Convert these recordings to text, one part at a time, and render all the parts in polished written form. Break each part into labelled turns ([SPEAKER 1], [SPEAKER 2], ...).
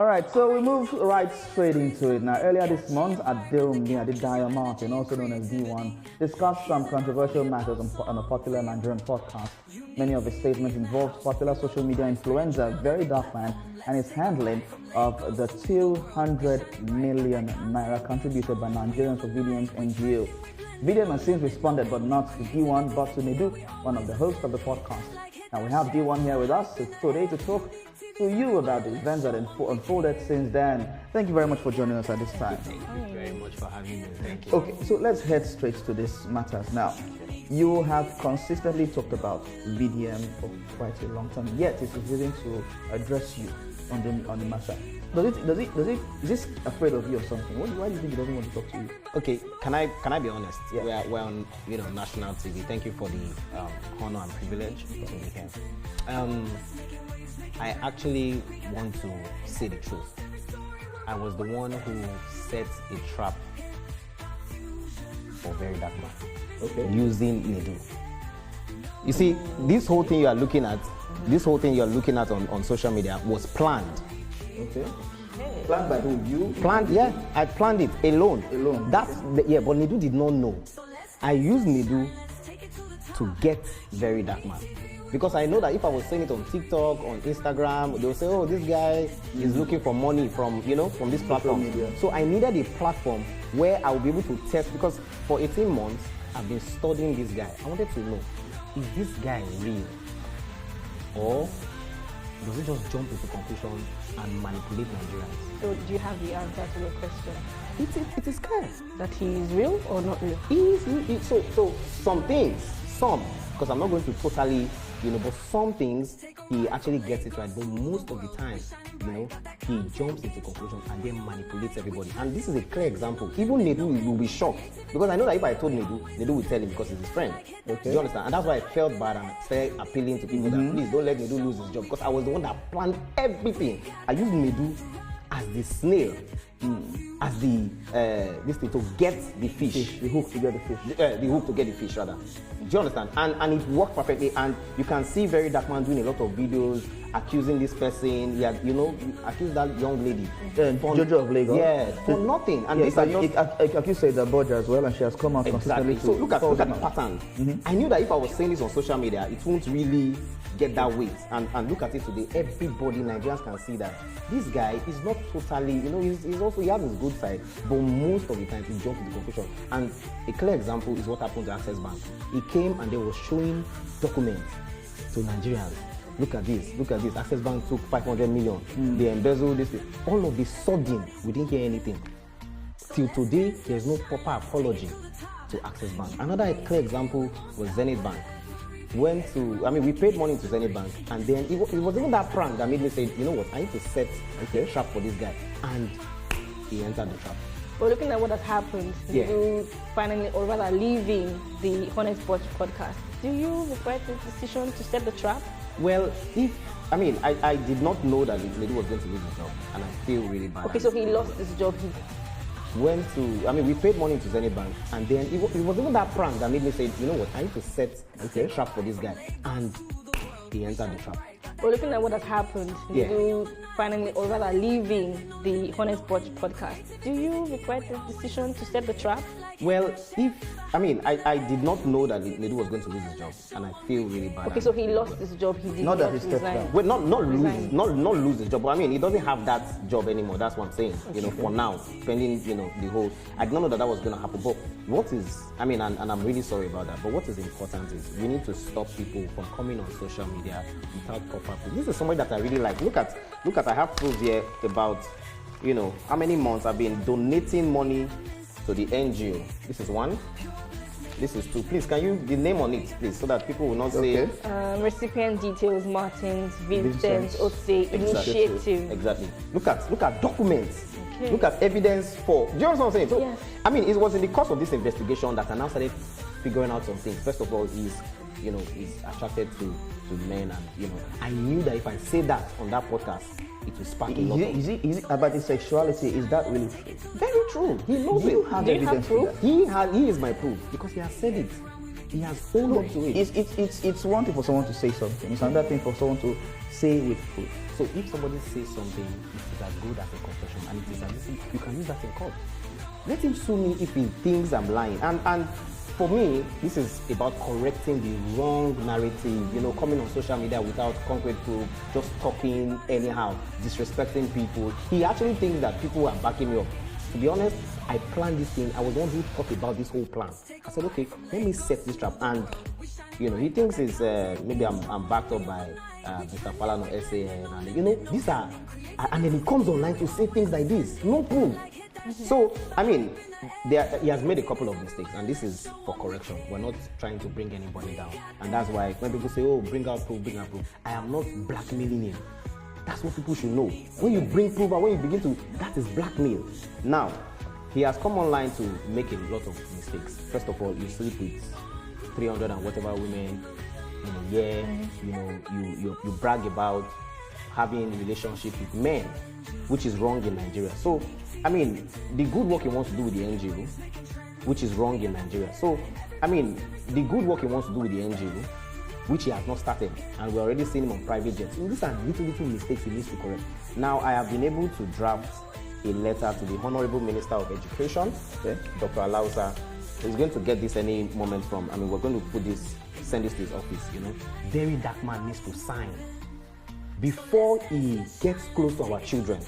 [SPEAKER 1] All right, so we move right straight into it. Now, earlier this month, Adediah Martin, also known as D1, discussed some controversial matters on a popular Nigerian podcast. Many of his statements involved popular social media influencer, Very Dark Man, and his handling of the 200 million naira contributed by Nigerians for VDM's NGO. VDM has since responded, but not to D1, but to Nedu, one of the hosts of the podcast. Now, we have D1 here with us today to talk to you about the events that unfolded since then. Thank you very much for joining us at this time.
[SPEAKER 2] Thank you very much for having me. Thank you.
[SPEAKER 1] Okay, so let's head straight to this matters now. You have consistently talked about VDM for quite a long time, yet it's refusing to address you on the matter. Is this afraid of you or something? Why do you think it doesn't want to talk to you?
[SPEAKER 2] Okay, can I be honest?
[SPEAKER 1] Yeah.
[SPEAKER 2] We're on national TV. Thank you for the honor and privilege to be here. I actually want to say the truth. I was the one who set a trap for Very Dark Man, using Nedu. You see, this whole thing you are looking at on social media was planned.
[SPEAKER 1] Okay. Planned by who? You?
[SPEAKER 2] Planned, yeah. I planned it alone. But Nedu did not know. I used Nedu to get Very Dark Man. Because I know that if I was saying it on TikTok, on Instagram, they'll say, oh, this guy is looking for money from this platform. So I needed a platform where I would be able to test, because for 18 months, I've been studying this guy. I wanted to know, is this guy real? Or does he just jump into conclusions and manipulate Nigerians?
[SPEAKER 3] So do you have the answer to your question?
[SPEAKER 2] It is clear.
[SPEAKER 3] That he is real or not real?
[SPEAKER 2] So some things, because I'm not going to totally, but some things he actually gets it right. But most of the time, he jumps into conclusions and then manipulates everybody. And this is a clear example. Even Nedu will be shocked, because I know that if I told Nedu will tell him because he's his friend. Okay. Do you understand? And that's why I felt bad and started appealing to people that please don't let Nedu lose his job, because I was the one that planned everything. I used Nedu as the snail, as the this thing to get the fish,
[SPEAKER 1] the hook to get the fish,
[SPEAKER 2] the hook to get the fish rather. Do you understand? And it worked perfectly. And you can see Very Dark Man doing a lot of videos accusing this person. He had, accused that young lady,
[SPEAKER 1] Jojo of Lagos.
[SPEAKER 2] Yeah, for nothing. And this
[SPEAKER 1] accused Seda Borja as well, and she has come out consistently.
[SPEAKER 2] So look at the pattern. I knew that if I was saying this on social media, it won't really get that weight. And look at it today. Everybody, Nigerians can see that this guy is not totally, he has his good side, but most of the time he jumps into conclusion. And a clear example is what happened to Access Bank. He came and they were showing documents to Nigerians. Look at this. Access Bank took 500 million. They embezzled this. All of a sudden, we didn't hear anything. Till today, there's no proper apology to Access Bank. Another clear example was Zenith Bank. We paid money to Zenith Bank, and then it was even that prank that made me say, you know what, I need to set a trap for this guy. And he entered the trap.
[SPEAKER 3] Well, looking at what has happened, you finally, or rather leaving the Honest Bunch podcast, do you regret the decision to set the trap?
[SPEAKER 2] Well, I did not know that Nedu was going to lose his job, and I feel really bad.
[SPEAKER 3] Okay, so he lost his job.
[SPEAKER 2] We paid money to Zenith Bank, and then it was even that prank that made me say, you know what, I need to set a trap for this guy. And he entered the trap.
[SPEAKER 3] Well, looking at what has happened, you finally, or rather leaving the Honest Bunch podcast, do you regret the decision to set the trap?
[SPEAKER 2] Well, I did not know that Nedu was going to lose his job, and I feel really bad.
[SPEAKER 3] Okay, so he lost his job. He did not resign.
[SPEAKER 2] Well, not lose his job. But he doesn't have that job anymore. That's what I'm saying. For now, pending the whole. I did not know that was going to happen. But what is, and I'm really sorry about that. But what is important is we need to stop people from coming on social media without proper proof. This is somebody that I really like. Look at. I have proof here about, how many months I've been donating money to the NGO. This is one. This is two. Please, can you the name on it, please, so that people will not say.
[SPEAKER 3] Recipient details: Martins, Vincent, Ose, Initiative.
[SPEAKER 2] Exactly. Look at documents.
[SPEAKER 3] Okay.
[SPEAKER 2] Look at evidence for. Do you understand what I'm saying? So,
[SPEAKER 3] yes.
[SPEAKER 2] It was in the course of this investigation that I now started figuring out some things. First of all, he's attracted to men, and I knew that if I say that on that podcast, it will spark a lot.
[SPEAKER 1] Is it about his sexuality? Is that really true?
[SPEAKER 2] Very true. He knows it.
[SPEAKER 1] Do you have evidence for that?
[SPEAKER 2] He is my proof because he has said it. He has owned up to it.
[SPEAKER 1] It's one thing for someone to say something. It's another thing for someone to say with proof.
[SPEAKER 2] So if somebody says something, it is as good as a confession, and it is as easy, you can use that in court. Let him sue me if he thinks I'm lying. And for me, this is about correcting the wrong narrative, coming on social media without concrete proof, just talking anyhow, disrespecting people. He actually thinks that people are backing me up. To be honest, I planned this thing. I was the one who thought about this whole plan. I said, okay, let me set this trap. And, he thinks it's, maybe I'm backed up by Mr. Falano, SAN, and, these are, and then he comes online to say things like this. No proof. So, he has made a couple of mistakes, and this is for correction. We're not trying to bring anybody down. And that's why when people say, oh, bring out proof, I am not blackmailing him. That's what people should know. When you bring proof and when you begin to, that is blackmail. Now, he has come online to make a lot of mistakes. First of all, you sleep with 300 and whatever women in a year. You brag about having relationship with men, which is wrong in Nigeria. So, the good work he wants to do with the NGO, which is wrong in Nigeria. So, the good work he wants to do with the NGO, which he has not started, and we're already seeing him on private jets. These are little mistakes he needs to correct. Now, I have been able to draft a letter to the Honorable Minister of Education, Dr. Alausa. He's going to get this any moment from, we're going to send this to his office, Very dark man needs to sign before he gets close to our children.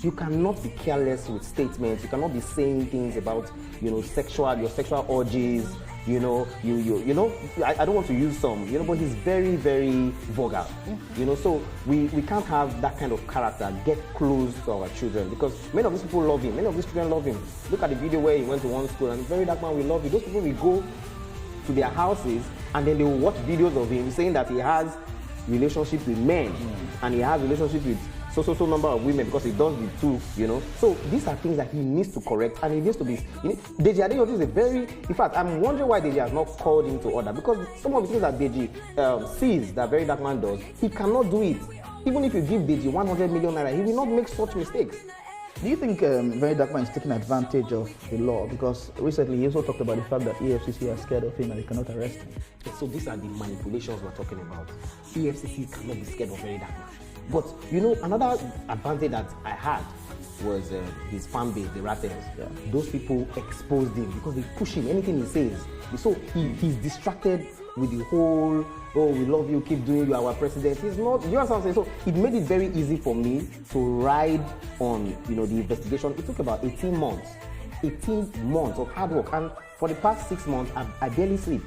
[SPEAKER 2] You cannot be careless with statements. You cannot be saying things about, your sexual urges. I don't want to use some, but he's very, very vulgar. So we can't have that kind of character get close to our children, because many of these people love him. Many of these children love him. Look at the video where he went to one school and very dark man, we love you. Those people will go to their houses and then they will watch videos of him saying that he has relationship with men and he has relationship with so number of women, because he does the two, So these are things that he needs to correct, and he needs to be. Deji Adeyoju is a very. In fact, I'm wondering why Deji has not called him to order, because some of the things that Deji sees that very dark man does, he cannot do it. Even if you give Deji 100 million naira, he will not make such mistakes.
[SPEAKER 1] Do you think very dark man is taking advantage of the law? Because recently he also talked about the fact that EFCC are scared of him and they cannot arrest him.
[SPEAKER 2] So these are the manipulations we're talking about. EFCC cannot be scared of very dark man. But another advantage that I had was his fan base, the Rattles. Yeah. Those people exposed him because they push him. Anything he says, so he's distracted with the whole, oh, we love you, keep doing you, our president. He's not. You understand what I'm saying? So it made it very easy for me to ride on, the investigation. It took about 18 months. 18 months of hard work, and for the past 6 months, I barely sleep.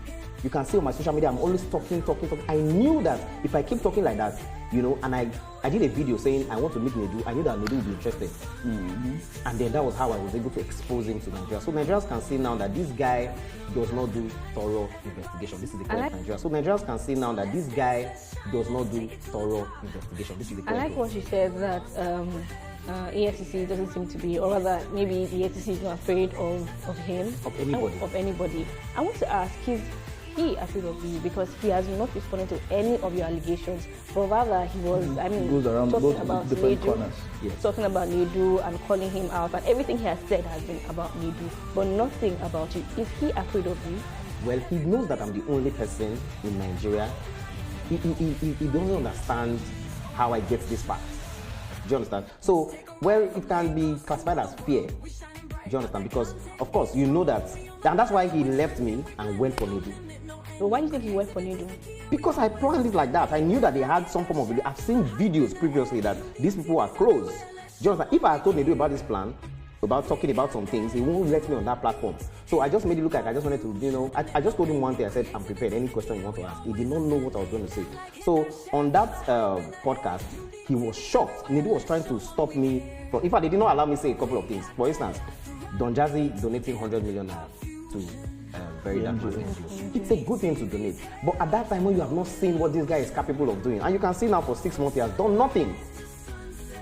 [SPEAKER 2] You can see on my social media, I'm always talking. I knew that if I keep talking like that, and I did a video saying I want to meet Nedu. I knew that Nedu would be interested. And then that was how I was able to expose him to Nigeria. So Nigerians can see now that this guy does not do thorough investigation. This is the correct Nigeria. So Nigerians can see now that this guy does not do thorough investigation. This is the correct.
[SPEAKER 3] I like what you said, that EFCC doesn't seem to be, or rather maybe the EFCC is not afraid of him. Of anybody. I want to ask, is he afraid of you? Because he has not responded to any of your allegations, but rather he was,
[SPEAKER 1] goes around
[SPEAKER 3] talking about
[SPEAKER 1] different
[SPEAKER 3] Nedu,
[SPEAKER 1] corners.
[SPEAKER 3] Yes. Talking about Nedu and calling him out, and everything he has said has been about Nedu, but nothing about you. Is he afraid of you?
[SPEAKER 2] Well, he knows that I'm the only person in Nigeria. He doesn't understand how I get this fact. Do you understand? So, well, it can be classified as fear. Do you understand? Because, of course, you know that, and that's why he left me and went for Nedu.
[SPEAKER 3] So why do you think he went for Nedu?
[SPEAKER 2] Because I planned it like that. I knew that they had some form of video. I've seen videos previously that these people are close. Do you understand? If I had told Nedu about this plan, about talking about some things, he won't let me on that platform. So I just made it look like I just wanted to, I just told him one thing. I said, I'm prepared. Any question you want to ask. He did not know what I was going to say. So on that podcast, he was shocked. Nedu was trying to stop me from, in fact, they did not allow me to say a couple of things. For instance, Don Jazzy donating 100 million to very dark man. It's a good thing to donate. But at that time, when you have not seen what this guy is capable of doing, and you can see now for 6 months he has done nothing.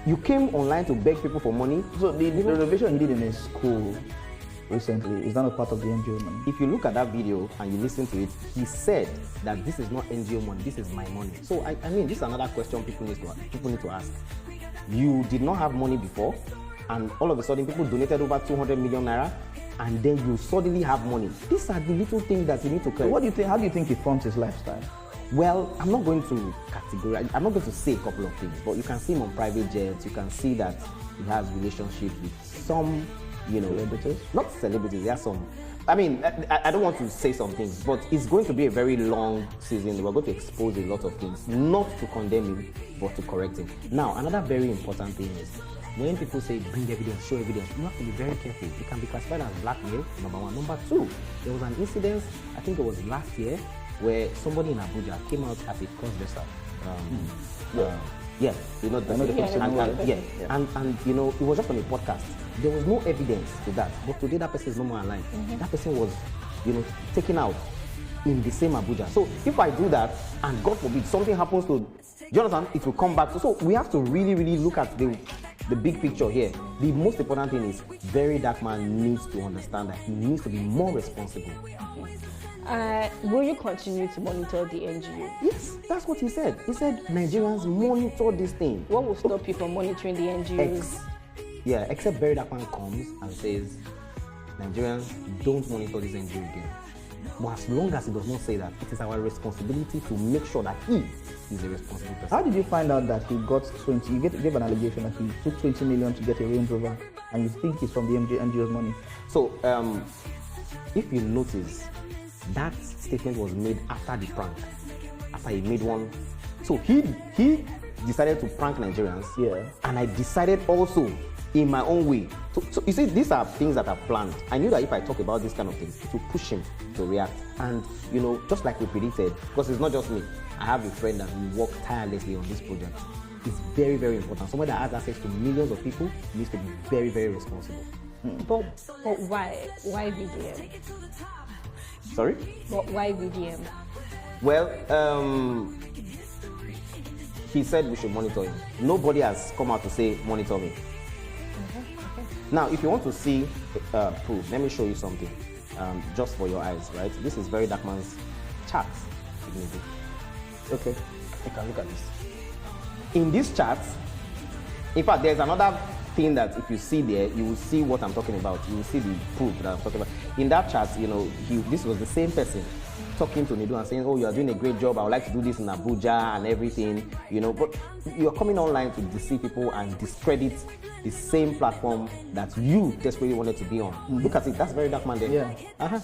[SPEAKER 2] You came online to beg people for money.
[SPEAKER 1] So the renovation he did in his school recently, is that not part of the NGO money?
[SPEAKER 2] If you look at that video and you listen to it, he said that this is not NGO money, this is my money. So I mean, this is another question people need to ask. You did not have money before, and all of a sudden people donated over 200 million naira. and then you suddenly have money. These are the little things that you need to correct.
[SPEAKER 1] So what do you think? How do you think he funds his lifestyle?
[SPEAKER 2] Well, I'm not going to categorize. I'm not going to say a couple of things, but you can see him on private jets. You can see that he has relationships with some,
[SPEAKER 1] Celebrities?
[SPEAKER 2] Not celebrities. There are some. I mean, I don't want to say some things, but it's going to be a very long season. We're going to expose a lot of things, not to condemn him, but to correct him. Now, another very important thing is when people say bring evidence, show evidence, you have to be very careful. It can be classified as blackmail, number one. Number two, there was an incident, I think it was last year, where somebody in Abuja came out as a cross-dresser. Yeah, the person. And it was just on a podcast. There was no evidence to that, but today that person is no more alive. That person was, taken out in the same Abuja. So if I do that, and God forbid something happens to Jonathan, it will come back. So we have to really, really look at the big picture here. The most important thing is Very Dark Man needs to understand that he needs to be more responsible.
[SPEAKER 3] Will you continue to monitor the NGO?
[SPEAKER 2] Yes, that's what he said. He said Nigerians monitor this thing.
[SPEAKER 3] What will stop you from monitoring the NGOs?
[SPEAKER 2] Except Very Dark Man comes and says Nigerians don't monitor this NGO again. But as long as he does not say that, it is our responsibility to make sure that he is a responsible person.
[SPEAKER 1] How did you find out that he got 20? You gave an allegation that he took 20 million to get a Range Rover, and you think he's from the NGO's money.
[SPEAKER 2] So, if you notice, that statement was made after the prank. After he made one. So he decided to prank Nigerians.
[SPEAKER 1] Yeah.
[SPEAKER 2] And I decided also in my own way. So you see, these are things that are planned. I knew that if I talk about these kind of things, it will push him to react. And just like we predicted, because it's not just me. I have a friend that we work tirelessly on this project. It's very, very important. Somebody that has access to millions of people needs to be very, very responsible.
[SPEAKER 3] But why? Why VDM?
[SPEAKER 2] Sorry?
[SPEAKER 3] But why VDM?
[SPEAKER 2] Well, he said we should monitor him. Nobody has come out to say monitor me.
[SPEAKER 3] Okay.
[SPEAKER 2] Now, if you want to see proof, let me show you something, just for your eyes, right? This is Very Dark Man's chart. Okay, you can look at this. In this chart, in fact, there's another thing that if you see there, you will see what I'm talking about. You will see the proof that I'm talking about. In that chart, this was the same person talking to Nidu and saying, oh, you are doing a great job. I would like to do this in Abuja and everything, but you're coming online to deceive people and discredit the same platform that you desperately wanted to be on. Look at it. That's Very Dark Man there.
[SPEAKER 1] Yeah.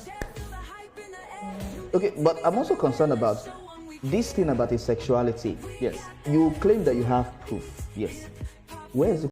[SPEAKER 1] Okay, but I'm also concerned about this thing about his sexuality.
[SPEAKER 2] Yes.
[SPEAKER 1] You claim that you have proof.
[SPEAKER 2] Yes.
[SPEAKER 1] Where is the